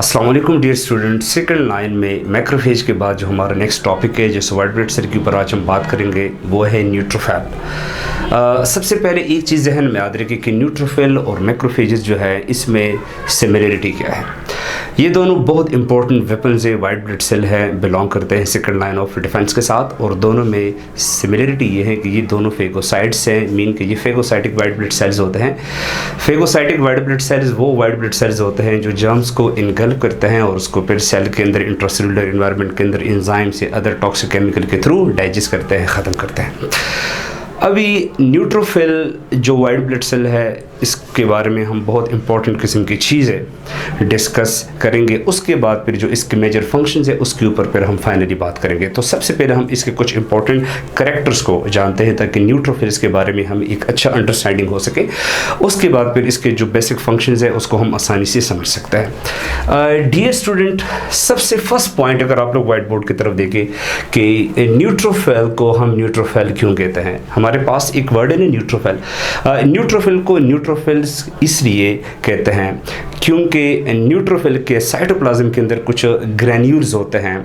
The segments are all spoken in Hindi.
अस्सलाम वालेकुम डियर स्टूडेंट। सेकंड लाइन में मैक्रोफेज के बाद जो हमारा नेक्स्ट टॉपिक है जिस वाइट ब्लड सेल के ऊपर आज हम बात करेंगे वो है न्यूट्रोफिल। सबसे पहले एक चीज़ जहन में याद रखिए कि न्यूट्रोफिल और मैक्रोफेजेस जो है इसमें सिमिलरिटी क्या है। ये दोनों बहुत इंपॉर्टेंट वेपन्स है, वाइट ब्लड सेल है, बिलोंग करते हैं सेकंड लाइन ऑफ डिफेंस के साथ, और दोनों में सिमिलरिटी ये है कि ये दोनों फेगोसाइट्स हैं, मीन कि ये फेगोसाइटिक वाइट ब्लड सेल्स होते हैं। फेगोसाइटिक वाइट ब्लड सेल्स वो वाइट ब्लड सेल्स होते हैं जो जर्म्स को इनगल्फ करते हैं और उसको फिर सेल के अंदर इंट्रासेलुलर एनवायरनमेंट के अंदर एंजाइम से अदर टॉक्सिक केमिकल के थ्रू डाइजेस्ट करते हैं, ख़त्म करते हैं। अभी न्यूट्रोफिल जो वाइट ब्लड सेल है इसके बारे में हम बहुत इंपॉर्टेंट किस्म की चीज़ें डिस्कस करेंगे, उसके बाद फिर जो इसके मेजर फंक्शंस है उसके ऊपर फिर हम फाइनली बात करेंगे। तो सबसे पहले हम इसके कुछ इंपॉर्टेंट कैरेक्टर्स को जानते हैं ताकि न्यूट्रोफिल्स के बारे में हम एक अच्छा अंडरस्टैंडिंग हो सके। उसके बाद फिर इसके जो बेसिक फंक्शंस है उसको हम आसानी से समझ सकते हैं। डियर स्टूडेंट, सबसे फर्स्ट पॉइंट अगर आप लोग वाइट बोर्ड की तरफ देखें कि न्यूट्रोफिल को हम न्यूट्रोफिल क्यों कहते हैं, हमारे पास एक वर्ड है ना न्यूट्रोफिल। न्यूट्रोफिल को न्यूट्रोफिल्स इसलिए कहते हैं क्योंकि न्यूट्रोफिल के साइटोप्लाज्म के अंदर कुछ ग्रैन्यूल्स होते हैं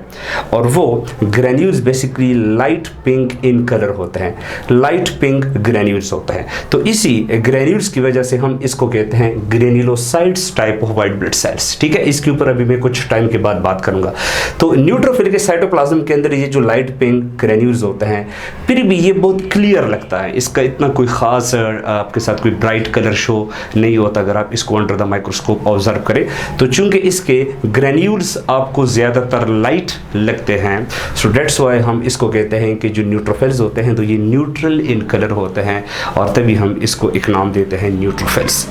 और वो granules basically light pink in colour होते हैं, लाइट पिंक ग्रैन्यूल्स होते हैं। तो इसी ग्रैन्यूल्स की वजह से हम इसको कहते हैं granulocytes type of white blood cells. ठीक है, इसके ऊपर अभी मैं कुछ टाइम के बाद बात करूंगा। तो न्यूट्रोफिल के साइटोप्लाज्म के अंदर ये जो लाइट पिंक ग्रैन्यूल्स होते हैं फिर भी ये बहुत क्लियर लगता है, इसका इतना कोई ख़ास आपके साथ कोई ब्राइट कलर शो नहीं होता अगर आप इसको अंडर द माइक्रोस्कोप ऑब्जर्व करें। तो चूंकि इसके ग्रैन्यूल्स आपको ज़्यादातर लाइट लगते हैं, सो डेट्स वाई हम इसको कहते हैं कि जो न्यूट्रोफिल्स होते हैं तो ये न्यूट्रल इन कलर होते हैं और तभी हम इसको एक नाम देते हैं न्यूट्रोफिल्स।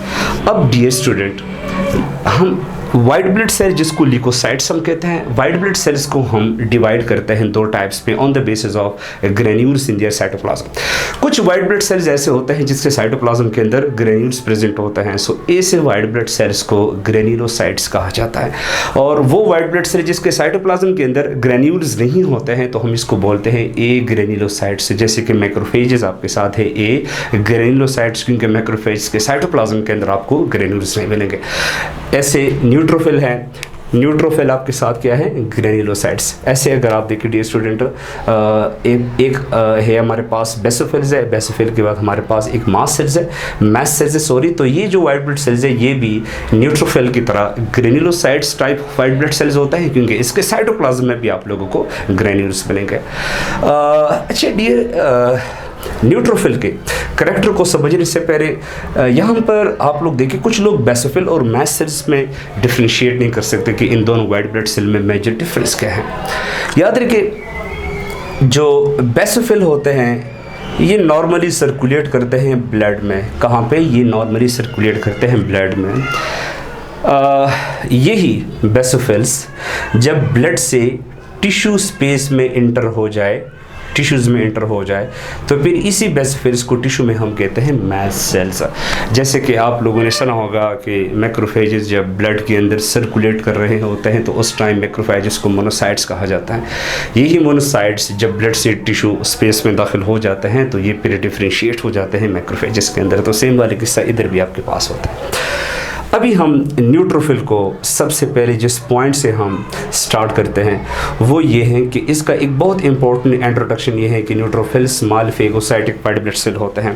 अब डियर स्टूडेंट, हम वाइट ब्लड सेल जिसको ल्यूकोसाइट्स हम कहते हैं, वाइट ब्लड सेल्स को हम डिवाइड करते हैं दो टाइप्स पे on the basis of granules in their cytoplasm. कुछ वाइट ब्लड सेल्स ऐसे होते हैं जिसके साइटोप्लाज्म के अंदर ग्रेन्यूल्स प्रेजेंट होते हैं, सो ऐसे वाइट ब्लड सेल्स को ग्रेन्युलोसाइट्स कहा जाता है। और वो वाइट ब्लड सेल जिसके साइटोप्लाज्म के अंदर ग्रेन्यूल्स नहीं होते हैं तो हम इसको बोलते हैं ए ग्रेन्युलोसाइट्स। जैसे कि मैक्रोफेजेस आपके साथ है ए ग्रेन्युलोसाइट्स, क्योंकि मैक्रोफेज के साइटोप्लाज्म के अंदर आपको ग्रेन्यूल्स नहीं मिलेंगे। ऐसे न्यूट्रोफिल है, न्यूट्रोफिल आपके साथ क्या है, ग्रेन्युलोसाइट्स। ऐसे अगर आप देखिए डियर स्टूडेंट, एक है हमारे पास बेसोफिल्स है, बेसोफिल के बाद हमारे पास एक मास्ट सेल्स है, मास्ट सेल्स है सॉरी। तो ये जो वाइट ब्लड सेल्स है ये भी न्यूट्रोफिल की तरह granulocytes type white blood sales होता है क्योंकि इसके साइटोप्लाज्म में भी आप लोगों को ग्रेन्यूल्स मिलेंगे। अच्छा डियर, न्यूट्रोफिल के करैक्टर को समझने से पहले यहाँ पर आप लोग देखिए कुछ लोग बेसोफिल और मास्ट सेल्स में डिफ्रेंशिएट नहीं कर सकते कि इन दोनों वाइट ब्लड सेल में मेजर डिफरेंस क्या है। याद रखिए जो बेसोफिल होते हैं ये नॉर्मली सर्कुलेट करते हैं ब्लड में। कहाँ पे? ये नॉर्मली सर्कुलेट करते हैं ब्लड में। यही बेसोफिल्स जब ब्लड से टिश्यू स्पेस में इंटर हो जाए, टिश्यूज़ में इंटर हो जाए तो फिर इसी बेसोफिल्स को टिश्यू में हम कहते हैं मास्ट सेल्स। जैसे कि आप लोगों ने सुना होगा कि मैक्रोफेजेस जब ब्लड के अंदर सर्कुलेट कर रहे होते हैं तो उस टाइम मैक्रोफेजेस को मोनोसाइट्स कहा जाता है। यही मोनोसाइट्स जब ब्लड से टिश्यू स्पेस में दाखिल हो जाते हैं तो ये फिर डिफ्रेंशिएट हो जाते हैं मैक्रोफेजेस के अंदर। तो सेम वाले किस्सा इधर भी आपके पास होता है। अभी हम न्यूट्रोफिल को सबसे पहले जिस पॉइंट से हम स्टार्ट करते हैं वो ये है कि इसका एक बहुत इंपॉर्टेंट इंट्रोडक्शन ये है कि neutrophil small phagocytic white blood cell होते हैं।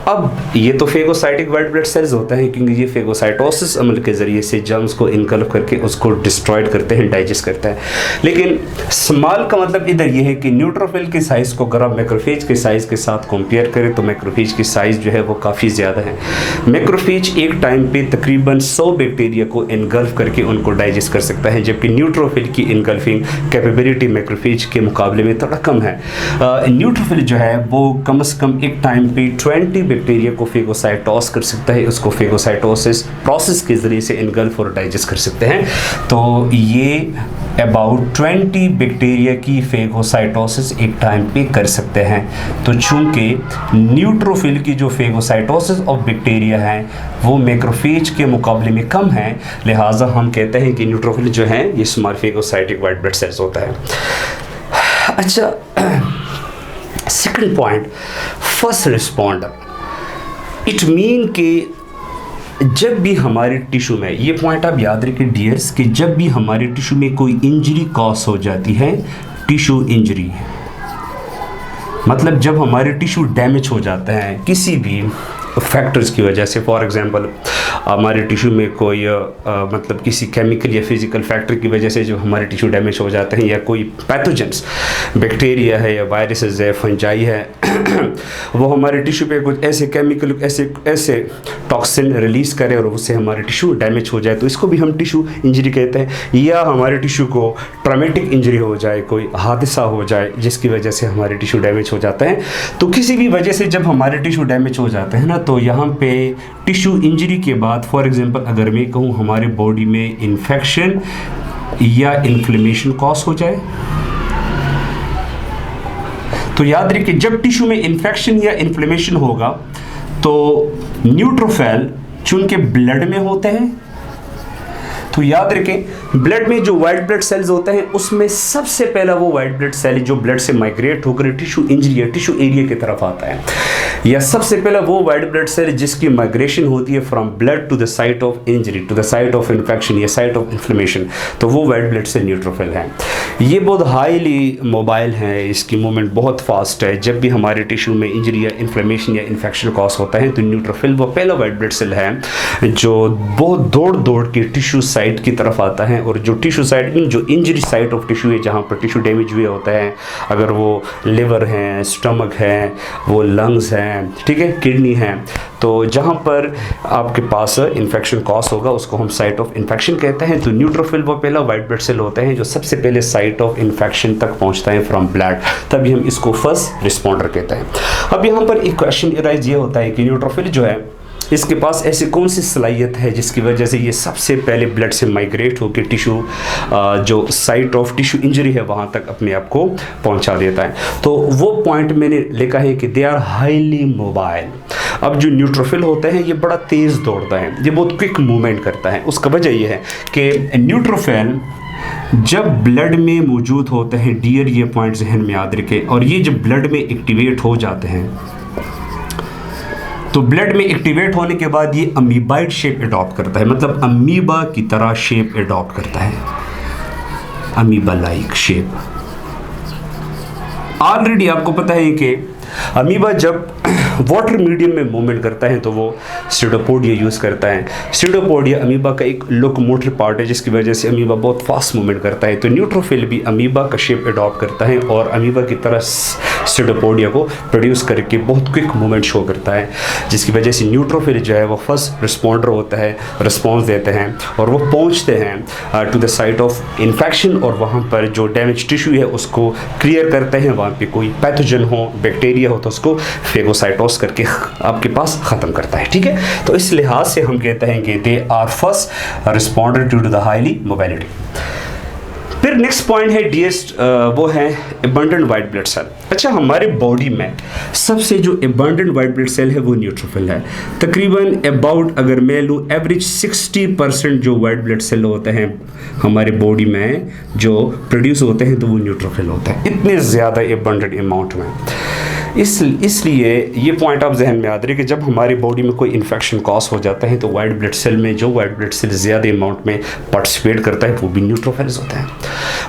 अब ये तो फेगोसाइटिक वाइट ब्लड सेल्स होते हैं क्योंकि ये फेगोसाइटोसिस अमल के ज़रिए से जर्म्स को इनकल्फ करके उसको डिस्ट्रॉयड करते हैं, डाइजेस्ट करते हैं। लेकिन स्मॉल का मतलब इधर ये है कि न्यूट्रोफिल की साइज़ को अगर आप मैक्रोफेज के साइज़ के साथ कंपेयर करें तो मैक्रोफेज की साइज़ जो है वो काफ़ी ज़्यादा है। मैक्रोफेज एक टाइम पे तकरीबन 100 बैक्टीरिया को इनगल्फ करके उनको डाइजेस्ट कर सकता है, जबकि न्यूट्रोफिल की इनगल्फिंग कैपेबिलिटी मैक्रोफेज के मुकाबले में थोड़ा कम है। न्यूट्रोफिल जो है वो कम से कम एक टाइम पे 20 बैक्टीरिया को फेगोसाइटोस कर सकता है, उसको फेगोसाइटोसिस प्रोसेस के ज़रिए से इनगल्फ और डाइजेस्ट कर सकते हैं। तो ये अबाउट 20 बैक्टीरिया की फेगोसाइटोसिस एक टाइम पे कर सकते हैं। तो चूंकि न्यूट्रोफिल की जो फेगोसाइटोसिस ऑफ बैक्टीरिया है वो मैक्रोफेज के मुकाबले में कम है, लिहाजा हम कहते हैं कि न्यूट्रोफिल जो है ये small phagocytic white blood sales होता है। अच्छा, second point, first responder. It mean कि जब भी हमारे टिश्यू में, ये पॉइंट आप याद रखें डियर्स, कि जब भी हमारे टिश्यू में कोई इंजरी कॉज हो जाती है, टिश्यू इंजरी, मतलब जब हमारे टिश्यू डैमेज हो जाते हैं किसी भी फैक्टर्स की वजह से, फॉर एग्जांपल हमारे टिश्यू में कोई मतलब किसी केमिकल या फिजिकल फैक्टर की वजह से जो हमारे टिश्यू डैमेज हो जाते हैं, या कोई पैथोजेंस, बैक्टीरिया है या वायरसेस है, फंजाई है वो हमारे टिश्यू पे कुछ ऐसे केमिकल, ऐसे टॉक्सिन रिलीज़ करे और उससे हमारे टिश्यू डैमेज हो जाए, तो इसको भी हम टिश्यू इंजरी कहते हैं। या हमारे टिश्यू को ट्रॉमेटिक इंजरी हो जाए, कोई हादसा हो जाए जिसकी वजह से हमारे टिश्यू डैमेज हो जाते हैं। तो किसी भी वजह से जब हमारे टिश्यू डैमेज हो जाते हैं ना, तो यहाँ पे टिश्यू इंजरी के बाद, फॉर एग्जांपल अगर मैं कहूँ हमारे बॉडी में इन्फेक्शन या इन्फ्लेमेशन कॉज हो जाए, तो याद रखिए जब टिश्यू में इन्फेक्शन या इन्फ्लेमेशन होगा तो न्यूट्रोफिल चूंकि ब्लड में होते हैं, तो याद रखें ब्लड में जो वाइट ब्लड सेल्स होते हैं उसमें सबसे पहला वो वाइट ब्लड सेल जो ब्लड से माइग्रेट होकर टिश्यू इंजरी या टिश्यू एरिया की तरफ आता है, या सबसे पहला वो वाइट ब्लड सेल जिसकी माइग्रेशन होती है from blood to the site of injury, to the site of infection या साइट ऑफ इन्फ्लेमेशन, तो वो वाइट ब्लड सेल न्यूट्रोफिल है। ये बहुत हाईली मोबाइल है, इसकी मूवमेंट बहुत फास्ट है। जब भी हमारे टिश्यू में इंजरी या इन्फ्लेमेशन या इन्फेक्शन कॉज होता है तो न्यूट्रोफिल वो पहला वाइट ब्लड सेल है जो बहुत दौड़ दौड़ के टिश्यू साइट की तरफ आता है, और जो टिश्यू साइट, जो इंजरी साइट ऑफ टिश्यू है जहाँ पर टिश्यू डैमेज हुए होता है, अगर वो लिवर है, स्टमक है, वो लंग्स हैं, ठीक है, किडनी है, तो जहाँ पर आपके पास इन्फेक्शन कॉज होगा उसको हम साइट ऑफ इन्फेक्शन कहते हैं। तो न्यूट्रोफिल वो पहला वाइट ब्लड सेल होता है जो सबसे पहले साइट ऑफ इन्फेक्शन तक पहुँचता है फ्रॉम ब्लड, तभी हम इसको फर्स्ट रिस्पॉन्डर कहते हैं। अब यहाँ पर एक क्वेश्चन राइज ये होता है कि न्यूट्रोफिल जो है इसके पास ऐसी कौन सी सलाहियत है जिसकी वजह से ये सबसे पहले ब्लड से माइग्रेट होकर टिश्यू, जो साइट ऑफ टिश्यू इंजरी है वहाँ तक अपने आप को पहुँचा देता है। तो वो पॉइंट मैंने लिखा है कि दे आर हाईली मोबाइल। अब जो न्यूट्रोफिल होता है ये बड़ा तेज़ दौड़ता है, ये बहुत क्विक मूवमेंट करता है। उसका वजह ये है कि न्यूट्रोफिल जब ब्लड में मौजूद होते हैं, डियर ये पॉइंट जहन में याद रखें, और ये जब ब्लड में एक्टिवेट हो जाते हैं तो ब्लड में एक्टिवेट होने के बाद ये अमीबाइड शेप अडॉप्ट करता है, मतलब अमीबा की तरह शेप अडॉप्ट करता है, अमीबा लाइक शेप। ऑलरेडी आपको पता है कि अमीबा जब वाटर मीडियम में मूवमेंट करता है तो वो स्यूडोपोडिया यूज़ करता है। स्यूडोपोडिया अमीबा का एक लोकोमोटर पार्ट है जिसकी वजह से अमीबा बहुत फास्ट मूवमेंट करता है। तो न्यूट्रोफिल भी अमीबा का शेप अडॉप्ट करता है और अमीबा की तरह स्यूडोपोडिया को प्रोड्यूस करके बहुत क्विक मूवमेंट शो करता है, जिसकी वजह से न्यूट्रोफिल जो है वो फर्स्ट रिस्पॉन्डर होता है, रिस्पॉन्स देते हैं और वो पहुँचते हैं to the site of infection, और वहाँ पर जो डैमेज टिश्यू है उसको क्लियर करते हैं। वहाँ पे कोई पैथोजन हो, बैक्टीरिया हो तो उसको फेगोसाइटोस करके आपके पास ख़त्म करता है, ठीक है। तो इस लिहाज से हम कहते हैं कि they are first responder due to the highly mobility. फिर नेक्स्ट पॉइंट है डीएस्ट, वो है एबंडेंट वाइट ब्लड सेल। अच्छा, हमारे बॉडी में सबसे जो एबंडेंट वाइट ब्लड सेल है वो न्यूट्रोफिल है। तकरीबन अबाउट अगर मैं लूँ एवरेज 60% जो वाइट ब्लड सेल होते हैं हमारे बॉडी में जो प्रोड्यूस होते हैं तो वो न्यूट्रोफिल होता है, इतने ज़्यादा एबंडेंट अमाउंट में। इसलिए ये पॉइंट आप जहन में याद रहे कि जब हमारी बॉडी में कोई इन्फेक्शन कॉज हो जाता है तो वाइट ब्लड सेल में जो वाइट ब्लड सेल ज़्यादा अमाउंट में पार्टिसिपेट करता है वो भी न्यूट्रोफिल्स होता है।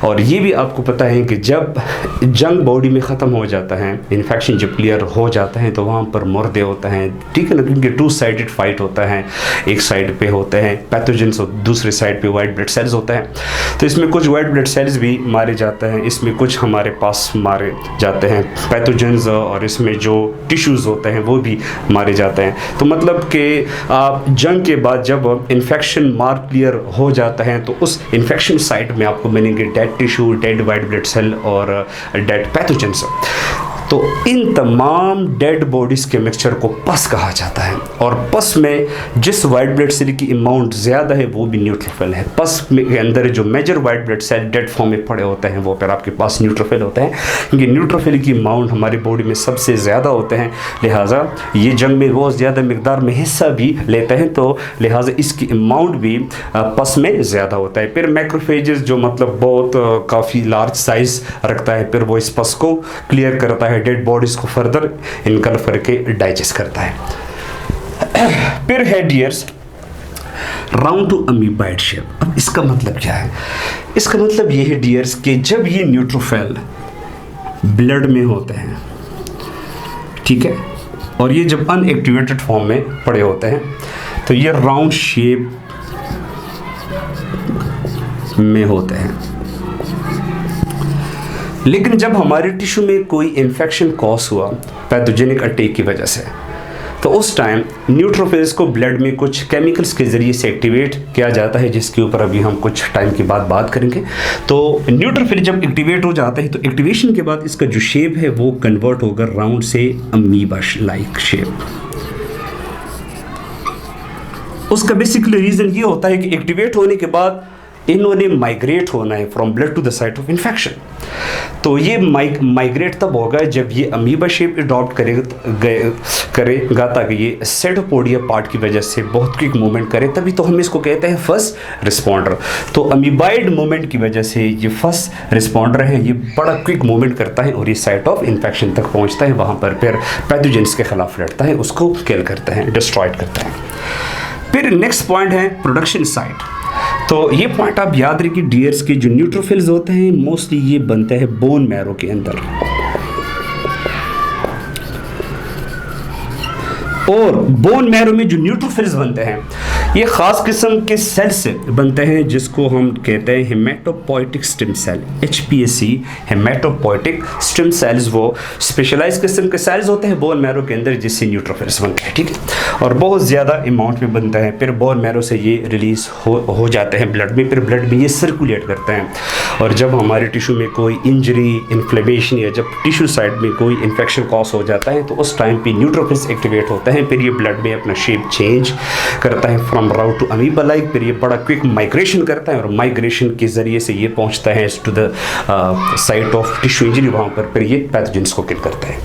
और ये भी आपको पता है कि जब जंग बॉडी में ख़त्म हो जाता है, इन्फेक्शन जब क्लियर हो जाता है तो वहाँ पर मुर्दे होता है, ठीक है ना, क्योंकि 2 साइडेड फाइट होता है, एक साइड पे होते हैं पैथोजेंस और दूसरे साइड पे वाइट ब्लड सेल्स होता है। तो इसमें कुछ वाइट ब्लड सेल्स भी मारे जाते हैं, इसमें कुछ हमारे पास मारे जाते हैं पैथोजेंस, और इसमें जो टिश्यूज़ होते हैं वो भी मारे जाते हैं। तो मतलब कि आप जंग के बाद जब इन्फेक्शन मार क्लियर हो जाता है तो उस इन्फेक्शन साइट में आपको मिलेंगे dead tissue, dead white blood cell और डेड पैथोजेंस। तो इन तमाम डेड बॉडीज़ के मिक्सचर को पस कहा जाता है, और पस में जिस वाइट ब्लड सेल की अमाउंट ज़्यादा है वो भी न्यूट्रोफिल है। पस में के अंदर जो major white blood cell dead form में पड़े होते हैं वो फिर आपके पास न्यूट्रोफिल होते हैं, क्योंकि न्यूट्रोफिल की अमाउंट हमारी बॉडी में सबसे ज़्यादा होते हैं, लिहाजा ये जंग में बहुत ज़्यादा मकदार में हिस्सा भी लेते हैं, तो लिहाजा इसकी अमाउंट भी पस में ज़्यादा होता है। फिर मैक्रोफेजेस जो मतलब बहुत काफ़ी लार्ज साइज़ रखता है, फिर वो इस पस को क्लियर करता है, डेड बॉडीज को फर्दर इनकल्फ करके डाइजेस्ट करता है। फिर है dears round to amoeboid shape. अब इसका मतलब क्या है? इसका मतलब ये है डियर्स कि जब ये न्यूट्रोफिल ब्लड में होते हैं, ठीक है, और ये जब अनएक्टिवेटेड फॉर्म में पड़े होते हैं तो ये राउंड शेप में होते हैं। लेकिन जब हमारे टिश्यू में कोई इन्फेक्शन कॉज हुआ पैथोजेनिक अटैक की वजह से, तो उस टाइम न्यूट्रोफिल्स को ब्लड में कुछ केमिकल्स के ज़रिए से एक्टिवेट किया जाता है, जिसके ऊपर अभी हम कुछ टाइम के बाद बात करेंगे। तो न्यूट्रोफिल जब एक्टिवेट हो जाता है तो एक्टिवेशन के बाद इसका जो शेप है वो कन्वर्ट होकर राउंड से अमीबा लाइक शेप। उसका बेसिकली रीज़न ये होता है कि एक्टिवेट होने के बाद इन्होंने माइग्रेट होना है from blood to the site of infection. तो ये माइग्रेट तब होगा जब ये अमीबा शेप अडॉप्ट करेगा ताकि ये सेटोपोडिया पार्ट की वजह से बहुत क्विक मूवमेंट करे, तभी तो हम इसको कहते हैं फर्स्ट रिस्पॉन्डर। तो अमीबाइड मूवमेंट की वजह से ये फर्स्ट रिस्पॉन्डर है, ये बड़ा क्विक मूवमेंट करता है और ये साइट ऑफ इन्फेक्शन तक पहुंचता है, वहाँ पर फिर पैथोजेंस के खिलाफ लड़ता है, उसको किल करता है, डिस्ट्रॉयड करता है। फिर नेक्स्ट पॉइंट है प्रोडक्शन साइट। तो ये पॉइंट आप याद रखिए डियर्स के जो न्यूट्रोफिल्स होते हैं मोस्टली ये बनते हैं बोन मैरो के अंदर, और बोन मैरो में जो न्यूट्रोफिल्स बनते हैं ये खास किस्म के सेल से बनते हैं जिसको हम कहते हैं hematopoietic stem cell, HPSC hematopoietic stem cells. वो स्पेशलाइज किस्म के सेल्स होते हैं बोन मैरो के अंदर जिससे न्यूट्रोफिल्स बनते हैं, ठीक है, और बहुत ज़्यादा अमाउंट में बनता है। फिर बोन मैरो से ये रिलीज हो जाते हैं ब्लड में, फिर ब्लड में ये सर्कुलेट करते हैं, और जब हमारे टिश्यू में कोई इंजरी, इन्फ्लेमेशन या जब टिश्यू साइड में कोई इन्फेक्शन कॉज हो जाता है तो उस टाइम पे न्यूट्रोफिल्स एक्टिवेट होते हैं, फिर ये ब्लड में अपना शेप चेंज करता है from round to amoeba like, फिर ये बड़ा क्विक माइग्रेशन करता है और माइग्रेशन के ज़रिए से ये पहुंचता है to the site of tissue injury, वहाँ पर फिर ये पैथोजेंस को किल करता है।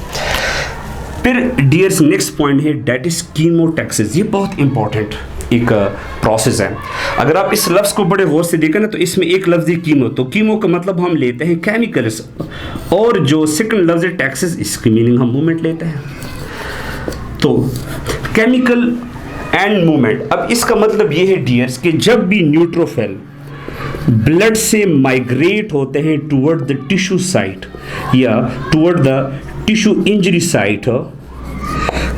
फिर डियर्स नेक्स्ट पॉइंट है डेट इज कीमोटैक्सिस। ये बहुत इंपॉर्टेंट एक प्रोसेस है। अगर आप इस लफ्ज़ को बड़े गौर से देखें ना तो इसमें एक लफ्ज़ है कीमो, तो कीमो का मतलब हम लेते हैं केमिकल्स, और जो सेकंड लफ्ज़ है टैक्सिस, इसकी मीनिंग हम मूवमेंट लेते हैं। तो केमिकल एंड मूवमेंट। अब इसका मतलब ये है डियर्स कि जब भी न्यूट्रोफिल ब्लड से माइग्रेट होते हैं टुवर्ड द टिश्यू साइट या toward the tissue injury site,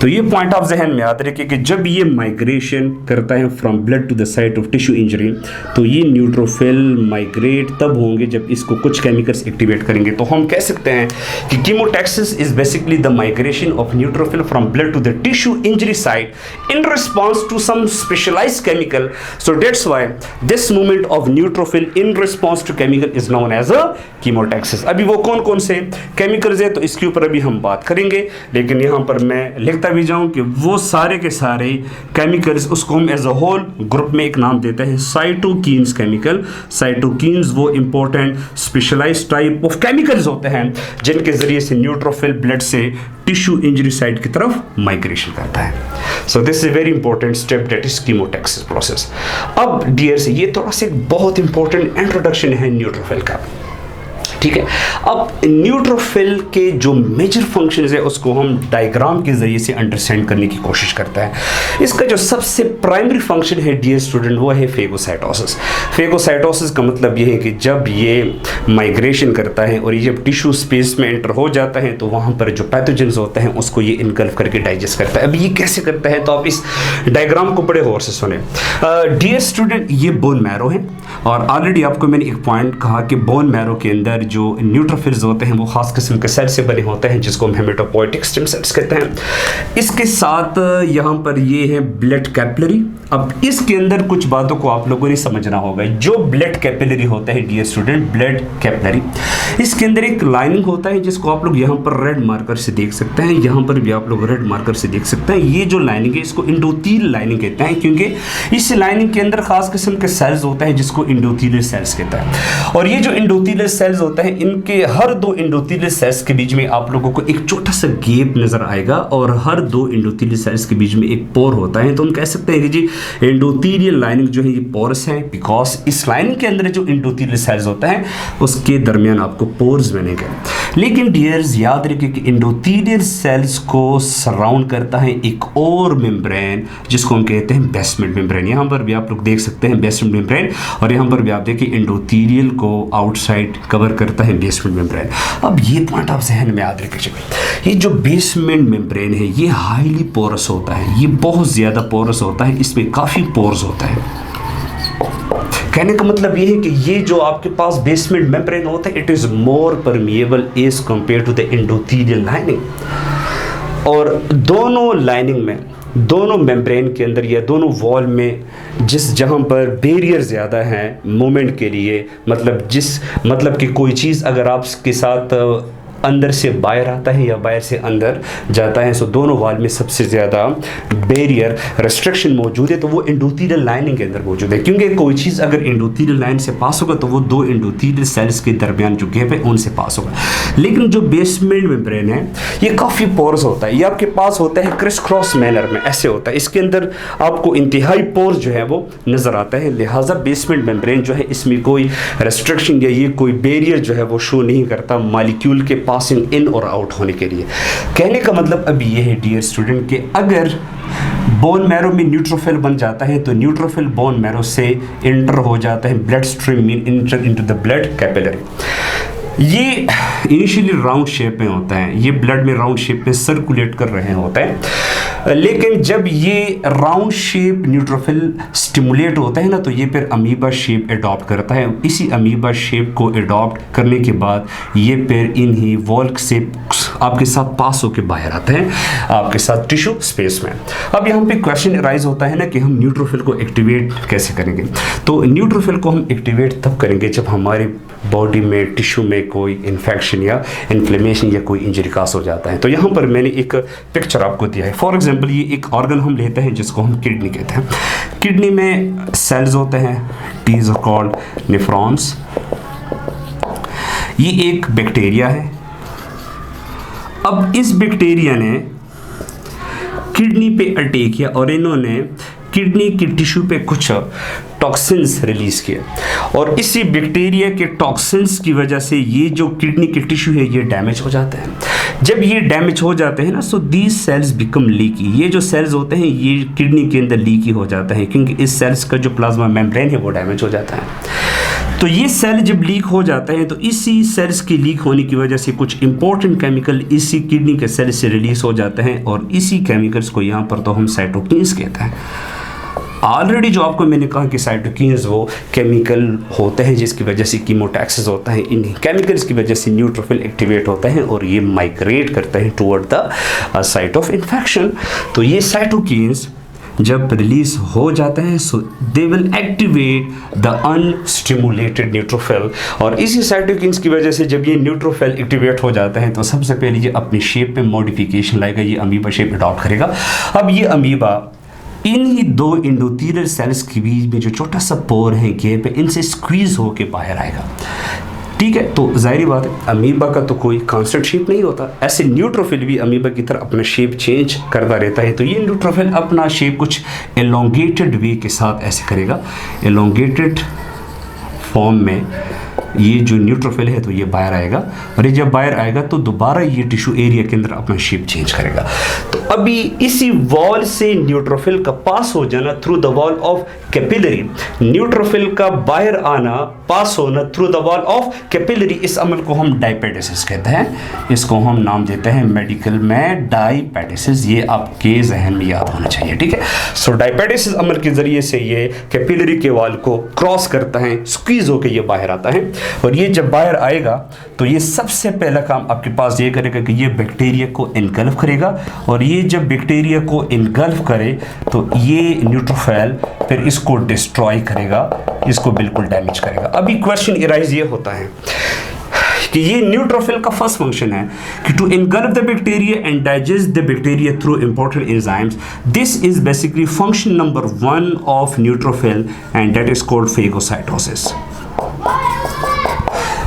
तो ये पॉइंट आप जहन में याद रखिए कि जब ये माइग्रेशन करता है from blood to the site of tissue injury, तो ये न्यूट्रोफिल माइग्रेट तब होंगे जब इसको कुछ केमिकल्स एक्टिवेट करेंगे। तो हम कह सकते हैं कि chemotaxis is basically the migration of neutrophil from blood to the tissue injury site in response to some specialized chemical. So that's why this movement of neutrophil in response to chemical is known as a chemotaxis. अभी वो कौन कौन से केमिकल्स है तो इसके ऊपर अभी हम बात करेंगे, लेकिन यहाँ पर मैं लिखता भी जाऊं कि वो सारे के सारे केमिकल्स, उसको हम एज अ होल ग्रुप में एक नाम देते हैं साइटोकिन्स केमिकल। साइटोकिन्स वो important specialized type of chemicals होते हैं जिनके जरिए से न्यूट्रोफिल ब्लड से टिश्यू इंजरी साइट की तरफ माइग्रेशन करता है। So this is very important step that is chemotaxis process. अब डियर्स ये थोड़ा सा एक बहुत इंपॉर्टेंट इंट्रोडक्शन है न्यूट्रोफिल का, ठीक है। अब न्यूट्रोफिल के जो मेजर फंक्शंस है उसको हम डायग्राम के जरिए से अंडरस्टैंड करने की कोशिश करते हैं। इसका जो सबसे प्राइमरी फंक्शन है डियर स्टूडेंट वो है फेगोसाइटोसिस। फेगोसाइटोसिस का मतलब ये है कि जब ये माइग्रेशन करता है और ये जब टिश्यू स्पेस में एंटर हो जाता है तो वहाँ पर जो पैथोजेंस होते हैं उसको ये इनगल्फ करके डाइजेस्ट करता है। अब ये कैसे करता है तो आप इस डायग्राम को बड़े गौर से सुने। डियर स्टूडेंट ये बोन मैरो है, और ऑलरेडी आपको मैंने एक पॉइंट कहा कि बोन मैरो के अंदर जो न्यूट्रोफिल्स होते हैं वो खास किस्म के सेल से बने होते हैं जिसको हम हेमेटोपोइटिक स्टेम सेल्स कहते हैं। इसके साथ यहाँ पर ये है ब्लड कैपिलरी। अब इसके अंदर कुछ बातों को आप लोगों ने समझना होगा। जो ब्लड कैपिलरी होता है डियर स्टूडेंट, ब्लड कैपिलरी, इसके अंदर एक लाइनिंग होता है जिसको आप लोग यहाँ पर रेड मार्कर से देख सकते हैं, यहाँ पर भी आप लोग रेड मार्कर से देख सकते हैं। ये जो लाइनिंग है इसको एंडोथील लाइनिंग कहते हैं, क्योंकि इस लाइनिंग के अंदर खास किस्म के सेल्स होते हैं जिसको एंडोथीलियल सेल्स कहता है। और ये जो एंडोथीलियल सेल्स होता है इनके हर दो एंडोथीलियल सेल्स के बीच में आप लोगों को एक छोटा सा गैप नजर आएगा, और हर दो एंडोथीलियल सेल्स के बीच में एक पोर होता है। तो हम कह सकते हैं कि जी एंडोथीलियल लाइनिंग जो है ये पोरस है, बिकॉज इस लाइनिंग के अंदर जो एंडोथीलियल सेल्स होता है उसके दरमियान आपको पोर्स बनेंगे। लेकिन डियर्स याद रखिए कि एंडोथेलियल सेल्स को सराउंड करता है एक और मेम्ब्रेन जिसको हम कहते हैं बेसमेंट मेम्ब्रेन। यहाँ पर भी आप लोग देख सकते हैं बेसमेंट मेम्ब्रेन, और यहाँ पर भी आप देखिए एंडोथेलियल को आउटसाइड कवर करता है बेसमेंट मेम्ब्रेन। अब ये पॉइंट आप जहन में याद रखिए, ये जो बेसमेंट मेम्ब्रेन है ये हाईली पोरस होता है, ये बहुत ज़्यादा पोरस होता है, इसमें काफ़ी पोर्स होता है। कहने का मतलब ये है कि ये जो आपके पास बेसमेंट मेम्ब्रेन होता है it is more permeable as compare to the endothelial lining. और दोनों लाइनिंग में, दोनों मेम्ब्रेन के अंदर या दोनों वॉल में जिस जहाँ पर बैरियर ज़्यादा है मूवमेंट के लिए, मतलब कि कोई चीज़ अगर आपके साथ अंदर से बाहर आता है या बाहर से अंदर जाता है, सो दोनों वाल में सबसे ज़्यादा बैरियर रेस्ट्रिक्शन मौजूद है, तो वो एंडोथेलियल लाइनिंग के अंदर मौजूद है। क्योंकि कोई चीज़ अगर एंडोथेलियल लाइन से पास होगा तो वो दो एंडोथेलियल सेल्स के दरमियान जो गैप है उनसे पास होगा। लेकिन जो बेसमेंट मेम्ब्रेन है ये काफ़ी पोर्स होता है, ये आपके पास होता है क्रिस क्रॉस मैनर में, ऐसे होता है, इसके अंदर आपको इंतहाई पोर्स जो है वो नज़र आता है। लिहाजा बेसमेंट मेम्ब्रेन जो है इसमें कोई रेस्ट्रिक्शन या ये कोई बैरियर जो है वो शो नहीं करता मॉलिक्यूल के पासिंग इन और आउट होने के लिए। कहने का मतलब अब ये है डियर स्टूडेंट कि अगर बोन मैरो में न्यूट्रोफिल बन जाता है तो न्यूट्रोफिल बोन मैरो से इंटर हो जाता है ब्लड स्ट्रीम में, inter into the blood capillary. ये इनिशियली राउंड शेप में होता है, ये ब्लड में राउंड शेप में सर्कुलेट कर रहे होते हैं, लेकिन जब ये राउंड शेप न्यूट्रोफिल स्टिमुलेट होता है ना तो ये फिर अमीबा शेप अडॉप्ट करता है। इसी अमीबा शेप को अडॉप्ट करने के बाद ये फिर इन्हीं वॉल्क से आपके साथ पास होकर बाहर आते हैं आपके साथ टिश्यू स्पेस में। अब यहाँ पे क्वेश्चन अराइज होता है ना कि हम न्यूट्रोफिल को एक्टिवेट कैसे करेंगे। तो न्यूट्रोफिल को हम एक्टिवेट तब करेंगे जब हमारी बॉडी में टिश्यू में कोई इन्फेक्शन या इन्फ्लेमेशन या कोई इंजरी कास हो जाता है। तो यहाँ पर मैंने एक पिक्चर आपको दिया है। फॉर एग्जांपल ये एक ऑर्गन हम लेते हैं जिसको हम किडनी कहते हैं। किडनी में सेल्स होते हैं, दीज आर कॉल्ड नेफ्रॉन्स। ये एक बैक्टीरिया है। अब इस बैक्टीरिया ने किडनी पे अटैक किया और इन्होंने किडनी की टिश्यू पे कुछ टॉक्सिन्स रिलीज किए, और इसी बैक्टीरिया के टॉक्सिन्स की वजह से ये जो किडनी के टिश्यू है ये डैमेज हो जाते हैं। जब ये डैमेज हो जाते हैं ना so these cells become leaky. ये जो सेल्स होते हैं ये किडनी के अंदर लीकी हो जाता है क्योंकि इस सेल्स का जो प्लाज्मा मेम्ब्रेन है वो डैमेज हो जाता है। तो ये सेल जब लीक हो जाता है तो इसी सेल्स की लीक होने की वजह से कुछ इंपॉर्टेंट केमिकल इसी किडनी के सेल से रिलीज हो जाते हैं, और इसी केमिकल्स को यहाँ पर तो हम साइटोकिन्स कहते हैं। ऑलरेडी जो आपको मैंने कहा कि साइटोकिन्स वो केमिकल होते हैं जिसकी वजह से कीमोटैक्सिस होता है, इन केमिकल्स की वजह से न्यूट्रोफिल एक्टिवेट होता है और ये माइग्रेट करता है toward the site of infection. तो ये साइटोकिन्स जब रिलीज हो जाते हैं so they will activate the unstimulated neutrophil, और इसी साइटोकिन्स की वजह से जब ये न्यूट्रोफिल एक्टिवेट हो जाता है तो सबसे पहले ये अपनी शेप में मॉडिफिकेशन लाएगा, ये अमीबा शेप अडॉप्ट करेगा। अब ये अमीबा इन ही दो एंडोथेलियल सेल्स के बीच में जो छोटा सा पोर है गैप है, इनसे स्क्वीज होके बाहर आएगा। ठीक है, तो जाहिर बात है अमीबा का तो कोई कांस्टेंट शेप नहीं होता, ऐसे न्यूट्रोफिल भी अमीबा की तरह अपना शेप चेंज करता रहता है। तो ये न्यूट्रोफिल अपना शेप कुछ एलोंगेटेड वे के साथ ऐसे करेगा, एलोंगेटेड फॉर्म में ये जो न्यूट्रोफिल है तो ये बाहर आएगा, और ये जब बाहर आएगा तो दोबारा ये टिश्यू एरिया के अंदर अपना शेप चेंज करेगा। तो अभी इसी वॉल से न्यूट्रोफिल का पास हो जाना through the wall of capillary, neutrophil का बाहर आना पास होना through the wall of capillary, इस अमल को हम डायपेटिसिस कहते हैं। इसको हम नाम देते हैं मेडिकल में डायपेटिसिस। ये आपके जहन में याद होना चाहिए, ठीक है। सो डायपेटिसिस अमल के जरिए से ये कैपिलरी के वॉल को क्रॉस करता है, स्क्वीज होकर ये बाहर आता है, और ये जब बाहर आएगा तो ये सबसे पहला काम आपके पास ये करेगा कि ये बैक्टीरिया को इनगल्फ करेगा, और ये जब बैक्टीरिया को इनगल्फ करे तो ये न्यूट्रोफिल फिर इसको डिस्ट्रॉय करेगा, इसको बिल्कुल डैमेज करेगा। अभी क्वेश्चन इराइज ये होता है कि ये न्यूट्रोफिल का फर्स्ट फंक्शन है कि to engulf the bacteria and digest the bacteria through important enzymes. This is basically function number 1 of neutrophil and that is called phagocytosis.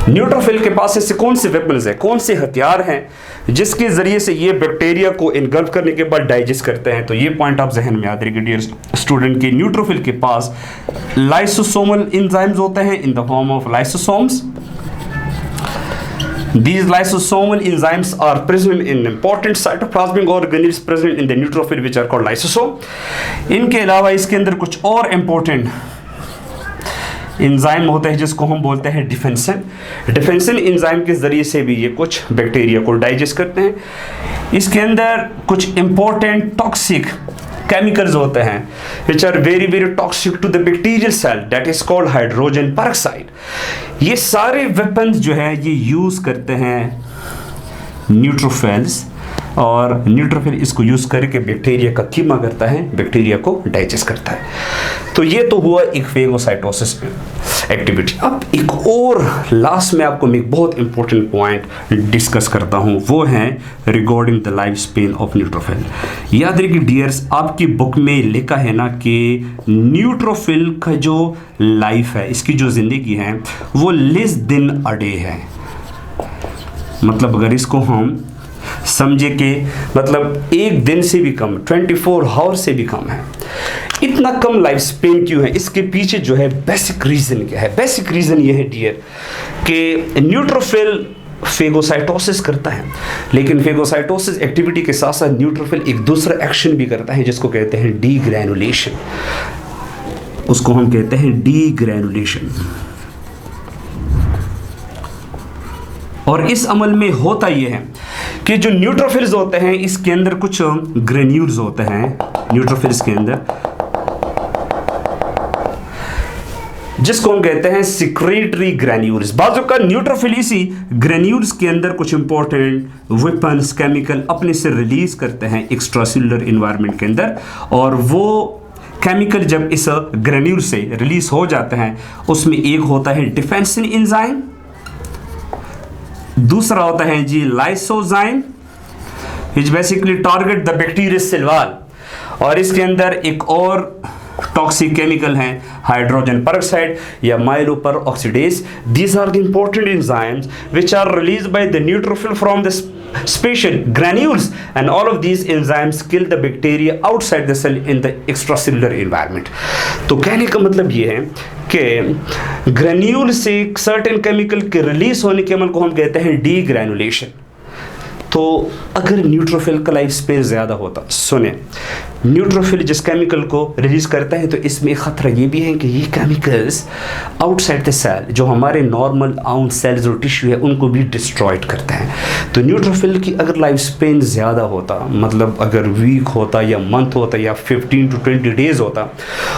Neutrophil के पास ऐसे कौन से वेपन्स हैं, कौन से हथियार हैं जिसके जरिए से ये बैक्टीरिया को इनगल्फ करने के बाद डाइजेस्ट करते हैं। तो ये पॉइंट आप जहन में याद रखिए डियर स्टूडेंट की न्यूट्रोफिल के पास लाइसोसोमल एंजाइम्स होते हैं in the form of lysosomes. These lysosomal enzymes are present in important cytoplasmic organelles present in the neutrophil which are called lysosome. इनके अलावा इसके अंदर कुछ और important एंजाइम होता है जिसको हम बोलते हैं डिफेंसन। डिफेंसन एंजाइम के ज़रिए से भी ये कुछ बैक्टीरिया को डाइजेस्ट करते हैं। इसके अंदर कुछ इंपॉर्टेंट टॉक्सिक केमिकल्स होते हैं which are very very toxic to the bacterial cell, that is called hydrogen peroxide. ये सारे वेपन्स जो है ये यूज़ करते हैं न्यूट्रोफिल्स, और न्यूट्रोफिल इसको यूज़ करके बैक्टीरिया का कीमा करता है, बैक्टीरिया को डाइजेस्ट करता है। तो ये तो हुआ एक फेगोसाइटोसिस एक्टिविटी। अब एक और लास्ट में आपको मैं एक बहुत इंपॉर्टेंट पॉइंट डिस्कस करता हूँ, वो है regarding the life span of neutrophil. याद रखिए डियर्स, आपकी बुक में लिखा है ना कि न्यूट्रोफिल का जो लाइफ है, इसकी जो ज़िंदगी है वो लेस देन अ डे है। मतलब अगर इसको हम समझे कि मतलब एक दिन से भी कम, 24 आवर से भी कम है। इतना कम लाइफ स्पेन क्यों है? इसके पीछे जो है बेसिक रीज़न क्या है? बेसिक रीज़न ये है डियर कि न्यूट्रोफिल फेगोसाइटोसिस करता है, लेकिन फेगोसाइटोसिस एक्टिविटी के साथ साथ न्यूट्रोफिल एक दूसरा एक्शन भी करता है जिसको कहते हैं डीग्रैनुलेशन। उसको हम कहते हैं डीग्रैनुलेशन। और इस अमल में होता यह है कि जो न्यूट्रोफिल्स होते हैं इसके अंदर कुछ ग्रेन्यूल्स होते हैं, न्यूट्रोफिल्स के अंदर, जिसको हम कहते हैं सिक्रेटरी ग्रेन्यूल्स। बाजू का न्यूट्रोफिल इसी ग्रेन्यूल्स के अंदर कुछ इंपॉर्टेंट वेपन्स केमिकल अपने से रिलीज करते हैं एक्स्ट्रासेलुलर एनवायरनमेंट के अंदर, और वो केमिकल जब इस ग्रेन्यूल से रिलीज हो जाते हैं उसमें एक होता है डिफेंसिन एंजाइम, दूसरा होता है जी lysozyme which basically target the bacteria cell wall, और इसके अंदर एक और टॉक्सिक केमिकल है हाइड्रोजन पेरोक्साइड या myeloperoxidase. These are the important enzymes which are released by the neutrophil from the special granules, and all of these enzymes kill the bacteria outside the cell in the extracellular environment। तो कहने का मतलब ये है कि ग्रेन्यूल से सर्टेन केमिकल के रिलीज होने के अमल को हम कहते हैं डीग्रैनुलेशन। तो अगर न्यूट्रोफिल का लाइफ स्पेन ज़्यादा होता, सुने, न्यूट्रोफिल जिस केमिकल को रिलीज करता है तो इसमें ख़तरा ये भी है कि ये केमिकल्स आउटसाइड द सेल, जो हमारे नॉर्मल आउन सेल्स और टिश्यू है, उनको भी डिस्ट्रॉयड करते हैं। तो न्यूट्रोफिल की अगर लाइफ स्पेन ज़्यादा होता, मतलब अगर वीक होता या मंथ होता या 15 to 20 डेज़ होता,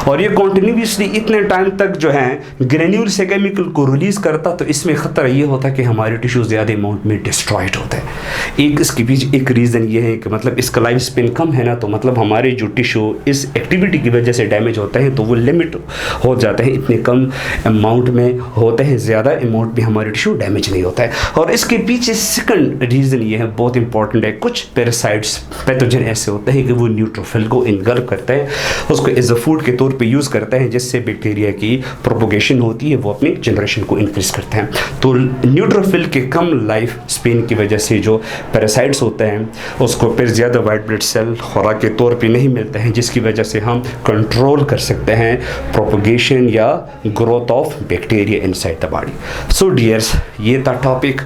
और ये कॉन्टिन्यूसली इतने टाइम तक जो है ग्रेन्यूल से केमिकल को रिलीज़ करता, तो इसमें ख़तरा ये होता कि हमारे टिश्यू ज़्यादा अमाउंट में डिस्ट्रॉयड होते हैं। एक इसके पीछे एक रीज़न ये है कि मतलब इसका लाइफ स्पेन कम है ना, तो मतलब हमारे जो टिश्यू इस एक्टिविटी की वजह से डैमेज होता है तो वो लिमिट हो जाते हैं, इतने कम अमाउंट में होते हैं, ज़्यादा अमाउंट में हमारे टिश्यू डैमेज नहीं होता है। और इसके पीछे सेकंड रीज़न ये है, बहुत इंपॉर्टेंट है, कुछ पैरासाइट्स पैथोजन ऐसे होते हैं कि वो न्यूट्रोफिल को इनगल्फ करते हैं, उसको एज अ फूड के तौर पे यूज़ करते हैं, जिससे बैक्टीरिया की प्रोपोगेशन होती है, वो अपनी जनरेशन को इंक्रीज करते हैं। तो न्यूट्रोफिल के कम लाइफ स्पेन की वजह से जो पैरासाइट्स होते हैं उसको फिर ज़्यादा वाइट ब्लड सेल खुराक के तौर पे नहीं मिलते हैं, जिसकी वजह से हम कंट्रोल कर सकते हैं प्रोपोगेशन या growth of bacteria inside the body. So dears, ये था टॉपिक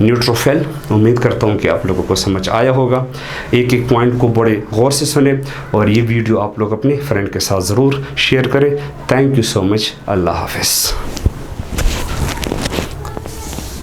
न्यूट्रोफिल। उम्मीद करता हूँ कि आप लोगों को समझ आया होगा। एक एक पॉइंट को बड़े गौर से सुने और ये वीडियो आप लोग अपने फ्रेंड के साथ ज़रूर शेयर करें। Thank you so much. अल्लाह हाफिज़।